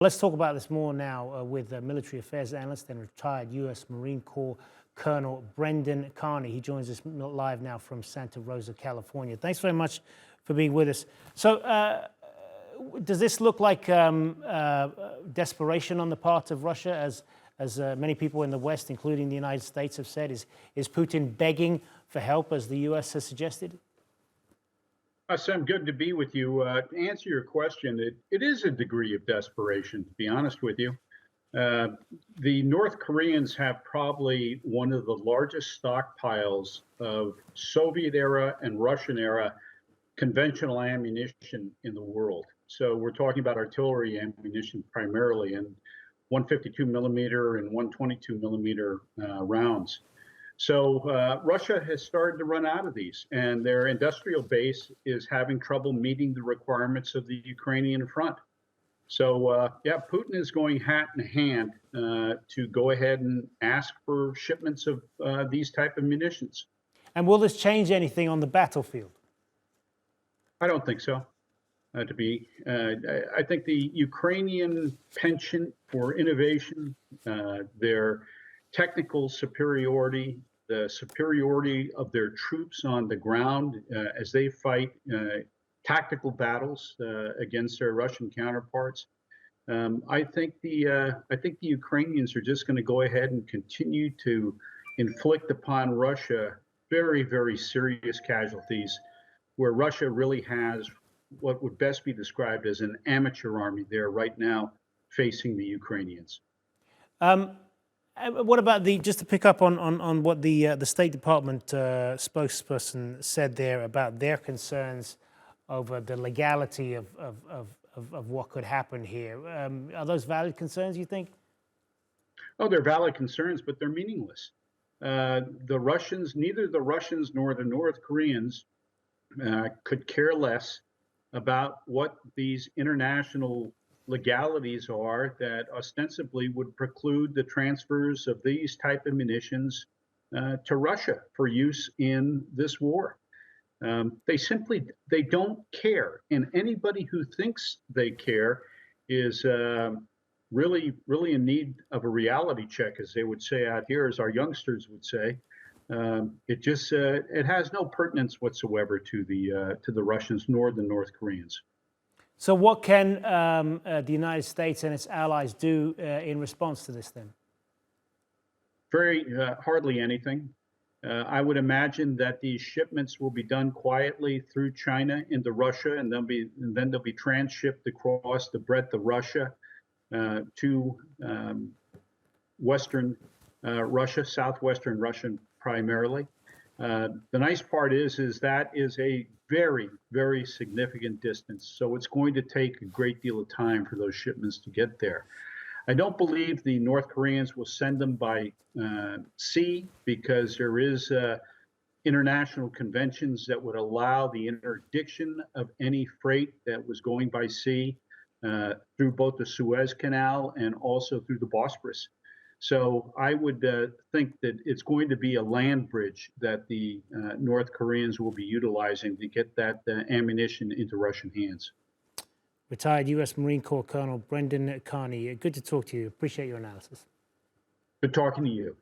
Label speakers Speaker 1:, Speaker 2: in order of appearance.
Speaker 1: Let's talk about this more now with military affairs analyst and retired U.S. Marine Corps Colonel Brendan Kearney. He joins us live now from Santa Rosa, California. Thanks very much for being with us. So does this look like desperation on the part of Russia, as many people in the West, including the United States, have said? Is Putin begging for help, as the U.S. has suggested?
Speaker 2: Sam, good to be with you. To answer your question, it is a degree of desperation, to be honest with you. The North Koreans have probably one of the largest stockpiles of Soviet-era and Russian-era conventional ammunition in the world. So we're talking about artillery ammunition primarily, and 152 millimeter and 122 millimeter rounds. So Russia has started to run out of these, and their industrial base is having trouble meeting the requirements of the Ukrainian front. So yeah, Putin is going hat in hand to go ahead and ask for shipments of these type of munitions.
Speaker 1: And will this change anything on the battlefield?
Speaker 2: I don't think so. I think the Ukrainian penchant for innovation, their technical superiority, the superiority of their troops on the ground as they fight tactical battles against their Russian counterparts. I think the Ukrainians are just going to go ahead and continue to inflict upon Russia very, very serious casualties, where Russia really has what would best be described as an amateur army there right now facing the Ukrainians.
Speaker 1: What about just to pick up on what the State Department spokesperson said there about their concerns over the legality of what could happen here? Are those valid concerns, you think?
Speaker 2: Oh, they're valid concerns, but they're meaningless. Neither the Russians nor the North Koreans could care less about what these international legalities are that ostensibly would preclude the transfers of these type of munitions to Russia for use in this war. They don't care, and anybody who thinks they care is really in need of a reality check, as they would say out here, as our youngsters would say. It has no pertinence whatsoever to the Russians nor the North Koreans.
Speaker 1: So what can the United States and its allies do in response to this then?
Speaker 2: Hardly anything. I would imagine that these shipments will be done quietly through China into Russia, and then they'll be transshipped across the breadth of Russia to western Russia, southwestern Russia primarily. The nice part is that is a very, very significant distance. So it's going to take a great deal of time for those shipments to get there. I don't believe the North Koreans will send them by sea, because there is international conventions that would allow the interdiction of any freight that was going by sea through both the Suez Canal and also through the Bosporus. So I would think that it's going to be a land bridge that the North Koreans will be utilizing to get that ammunition into Russian hands.
Speaker 1: Retired U.S. Marine Corps Colonel Brendan Kearney, good to talk to you. Appreciate your analysis.
Speaker 2: Good talking to you.